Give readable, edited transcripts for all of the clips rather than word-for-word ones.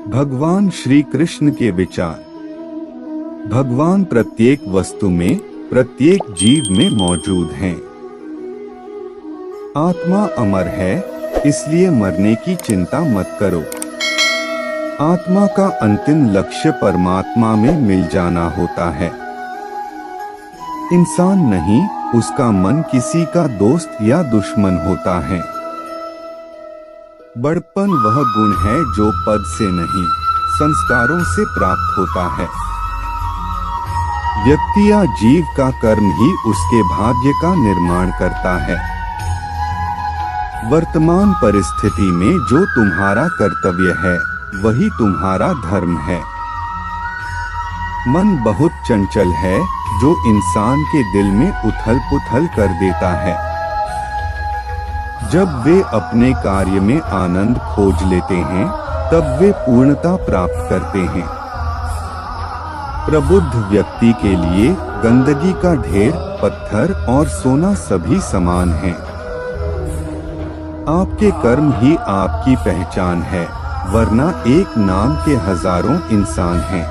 भगवान श्री कृष्ण के विचार। भगवान प्रत्येक वस्तु में, प्रत्येक जीव में मौजूद हैं। आत्मा अमर है, इसलिए मरने की चिंता मत करो। आत्मा का अंतिम लक्ष्य परमात्मा में मिल जाना होता है। इंसान नहीं, उसका मन किसी का दोस्त या दुश्मन होता है। बड़पन वह गुण है जो पद से नहीं, संस्कारों से प्राप्त होता है। व्यक्ति या जीव का कर्म ही उसके भाग्य का निर्माण करता है। वर्तमान परिस्थिति में जो तुम्हारा कर्तव्य है, वही तुम्हारा धर्म है। मन बहुत चंचल है, जो इंसान के दिल में उथल पुथल कर देता है। जब वे अपने कार्य में आनंद खोज लेते हैं, तब वे पूर्णता प्राप्त करते हैं। प्रबुद्ध व्यक्ति के लिए गंदगी का ढेर, पत्थर और सोना सभी समान हैं। आपके कर्म ही आपकी पहचान है, वरना एक नाम के हजारों इंसान हैं।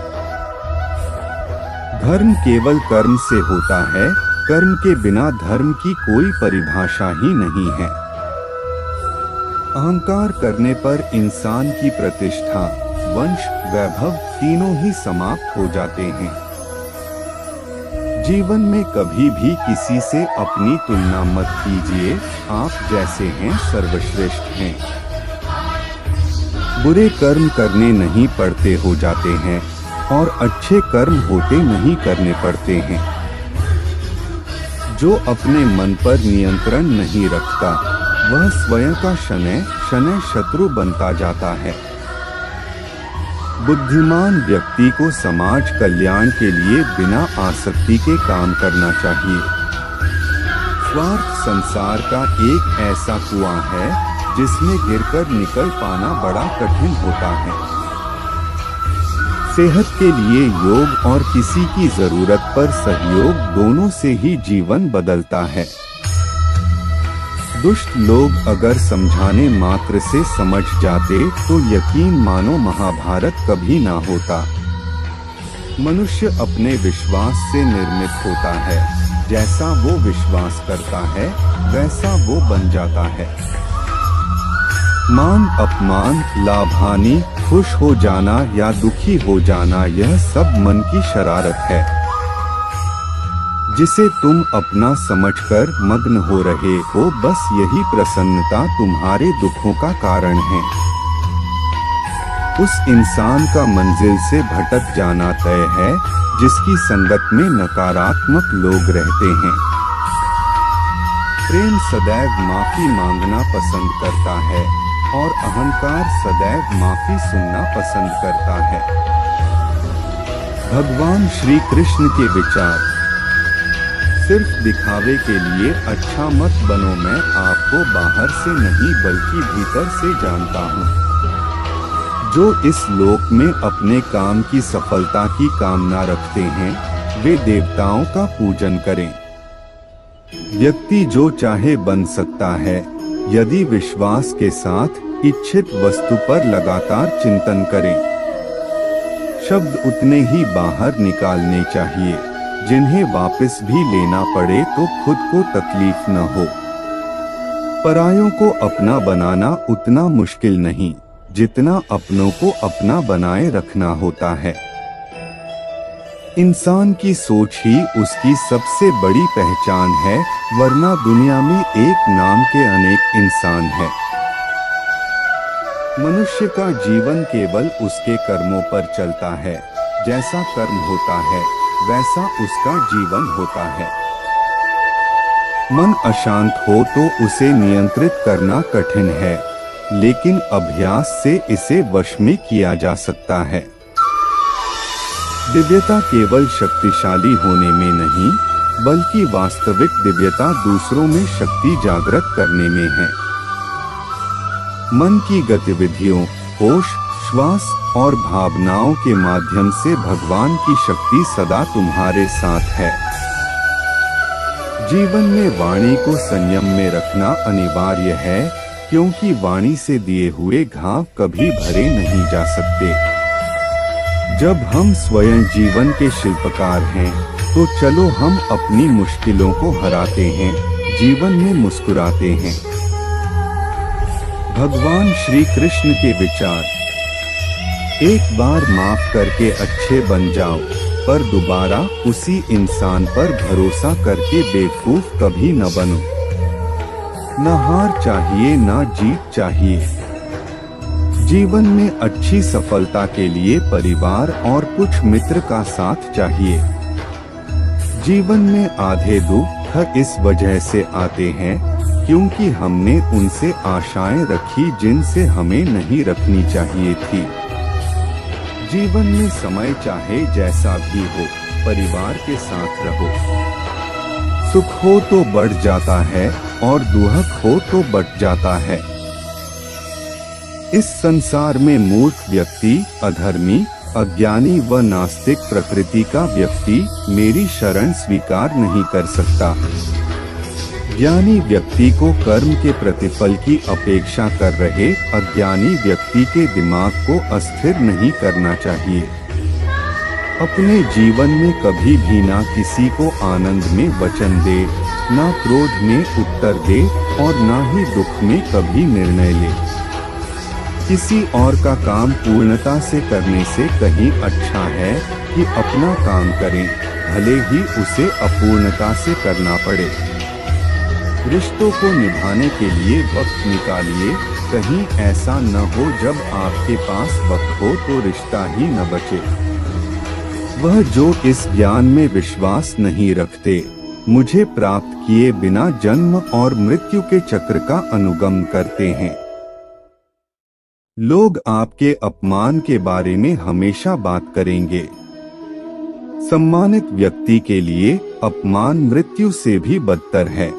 धर्म केवल कर्म से होता है, कर्म के बिना धर्म की कोई परिभाषा ही नहीं है। अहंकार करने पर इंसान की प्रतिष्ठा, वंश, वैभव तीनों ही समाप्त हो जाते हैं। जीवन में कभी भी किसी से अपनी तुलना मत कीजिए, आप जैसे हैं सर्वश्रेष्ठ हैं। बुरे कर्म करने नहीं पड़ते हो जाते हैं, और अच्छे कर्म होते नहीं करने पड़ते हैं। जो अपने मन पर नियंत्रण नहीं रखता, वह स्वयं का शनैः शनैः शत्रु बनता जाता है। बुद्धिमान व्यक्ति को समाज कल्याण के लिए बिना आसक्ति के काम करना चाहिए। स्वार्थ संसार का एक ऐसा कुआं है, जिसमें गिरकर निकल पाना बड़ा कठिन होता है। सेहत के लिए योग और किसी की जरूरत पर सहयोग, दोनों से ही जीवन बदलता है। दुष्ट लोग अगर समझाने मात्र से समझ जाते, तो यकीन मानो महाभारत कभी ना होता। मनुष्य अपने विश्वास से निर्मित होता है। जैसा वो विश्वास करता है, वैसा वो बन जाता है। मान अपमान, लाभ हानि, खुश हो जाना या दुखी हो जाना, यह सब मन की शरारत है, जिसे तुम अपना समझकर मग्न हो रहे हो। बस यही प्रसन्नता तुम्हारे दुखों का कारण है। उस इंसान का मंजिल से भटक जाना तय है, जिसकी संगत में नकारात्मक लोग रहते हैं। प्रेम सदैव माफी मांगना पसंद करता है, और अहंकार सदैव माफी सुनना पसंद करता है। भगवान श्री कृष्ण के विचार। सिर्फ दिखावे के लिए अच्छा मत बनो, मैं आपको बाहर से नहीं बल्कि भीतर से जानता हूँ। जो इस लोक में अपने काम की सफलता की कामना रखते हैं, वे देवताओं का पूजन करें। व्यक्ति जो चाहे बन सकता है, यदि विश्वास के साथ इच्छित वस्तु पर लगातार चिंतन करें। शब्द उतने ही बाहर निकालने चाहिए, जिन्हें वापस भी लेना पड़े तो खुद को तकलीफ न हो। परायों को अपना बनाना उतना मुश्किल नहीं, जितना अपनों को अपना बनाए रखना होता है। इंसान की सोच ही उसकी सबसे बड़ी पहचान है, वरना दुनिया में एक नाम के अनेक इंसान हैं। मनुष्य का जीवन केवल उसके कर्मों पर चलता है। जैसा कर्म होता है, वैसा उसका जीवन होता है। मन अशांत हो तो उसे नियंत्रित करना कठिन है, लेकिन अभ्यास से इसे वश में किया जा सकता है। दिव्यता केवल शक्तिशाली होने में नहीं, बल्कि वास्तविक दिव्यता दूसरों में शक्ति जागृत करने में है। मन की गतिविधियों, होश, श्वास और भावनाओं के माध्यम से भगवान की शक्ति सदा तुम्हारे साथ है। जीवन में वाणी को संयम में रखना अनिवार्य है, क्योंकि वाणी से दिए हुए घाव कभी भरे नहीं जा सकते। जब हम स्वयं जीवन के शिल्पकार हैं, तो चलो हम अपनी मुश्किलों को हराते हैं, जीवन में मुस्कुराते हैं। भगवान श्री कृष्ण के विचार। एक बार माफ करके अच्छे बन जाओ, पर दोबारा उसी इंसान पर भरोसा करके बेवकूफ कभी न बनो। न हार चाहिए न जीत चाहिए। जीवन में अच्छी सफलता के लिए परिवार और कुछ मित्र का साथ चाहिए। जीवन में आधे दुख इस वजह से आते हैं क्योंकि हमने उनसे आशाएं रखी जिनसे हमें नहीं रखनी चाहिए थी। जीवन में समय चाहे जैसा भी हो, परिवार के साथ रहो। सुख हो तो बढ़ जाता है और दुख हो तो बट जाता है। इस संसार में मूर्ख व्यक्ति, अधर्मी, अज्ञानी व नास्तिक प्रकृति का व्यक्ति मेरी शरण स्वीकार नहीं कर सकता। ज्ञानी व्यक्ति को कर्म के प्रतिफल की अपेक्षा कर रहे अज्ञानी व्यक्ति के दिमाग को अस्थिर नहीं करना चाहिए। अपने जीवन में कभी भी ना किसी को आनंद में वचन दे, ना क्रोध में उत्तर दे और ना ही दुख में कभी निर्णय ले। किसी और का काम पूर्णता से करने से कहीं अच्छा है कि अपना काम करें, भले ही उसे अपूर्णता से करना पड़े। रिश्तों को निभाने के लिए वक्त निकालिए, कहीं ऐसा न हो जब आपके पास वक्त हो तो रिश्ता ही न बचे। वह जो इस ज्ञान में विश्वास नहीं रखते, मुझे प्राप्त किए बिना जन्म और मृत्यु के चक्र का अनुगमन करते हैं। लोग आपके अपमान के बारे में हमेशा बात करेंगे। सम्मानित व्यक्ति के लिए अपमान मृत्यु से भी बदतर है।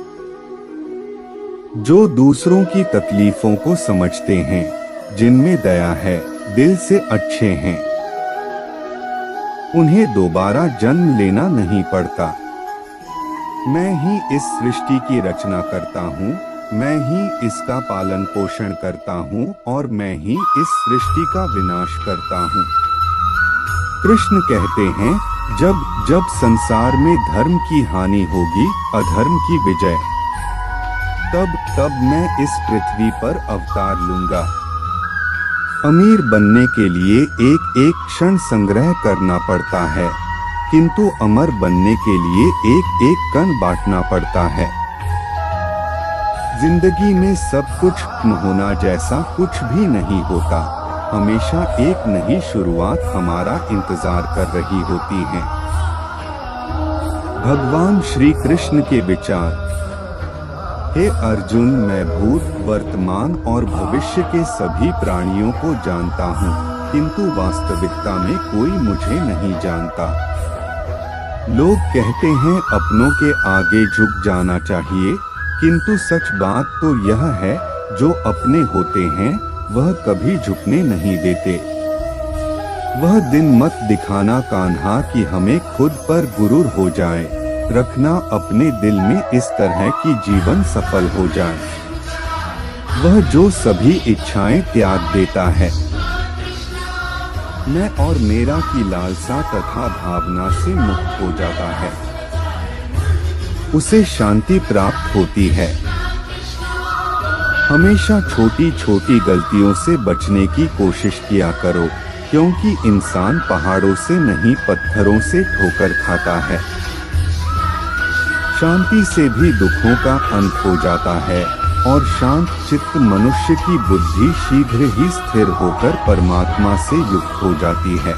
जो दूसरों की तकलीफों को समझते हैं, जिनमें दया है, दिल से अच्छे हैं, उन्हें दोबारा जन्म लेना नहीं पड़ता। मैं ही इस सृष्टि की रचना करता हूँ, मैं ही इसका पालन पोषण करता हूँ और मैं ही इस सृष्टि का विनाश करता हूँ। कृष्ण कहते हैं, जब जब संसार में धर्म की हानि होगी, अधर्म की विजय, तब तब मैं इस पृथ्वी पर अवतार लूंगा। अमीर बनने के लिए एक एक क्षण संग्रह करना पड़ता है, किंतु अमर बनने के लिए एक एक कण बांटना पड़ता है। जिंदगी में सब कुछ होना जैसा कुछ भी नहीं होता। हमेशा एक नई शुरुआत हमारा इंतजार कर रही होती है। भगवान श्री कृष्ण के विचार। हे अर्जुन, मैं भूत, वर्तमान और भविष्य के सभी प्राणियों को जानता हूँ, किंतु वास्तविकता में कोई मुझे नहीं जानता। लोग कहते हैं अपनों के आगे झुक जाना चाहिए, किंतु सच बात तो यह है, जो अपने होते हैं वह कभी झुकने नहीं देते। वह दिन मत दिखाना कान्हा कि हमें खुद पर गुरूर हो जाए। रखना अपने दिल में इस तरह कि जीवन सफल हो जाए। वह जो सभी इच्छाएं त्याग देता है, मैं और मेरा की लालसा तथा भावना से मुक्त हो जाता है, उसे शांति प्राप्त होती है। हमेशा छोटी छोटी गलतियों से बचने की कोशिश किया करो, क्योंकि इंसान पहाड़ों से नहीं पत्थरों से ठोकर खाता है। शांति से भी दुखों का अंत हो जाता है और शांत चित्त मनुष्य की बुद्धि शीघ्र ही स्थिर होकर परमात्मा से युक्त हो जाती है।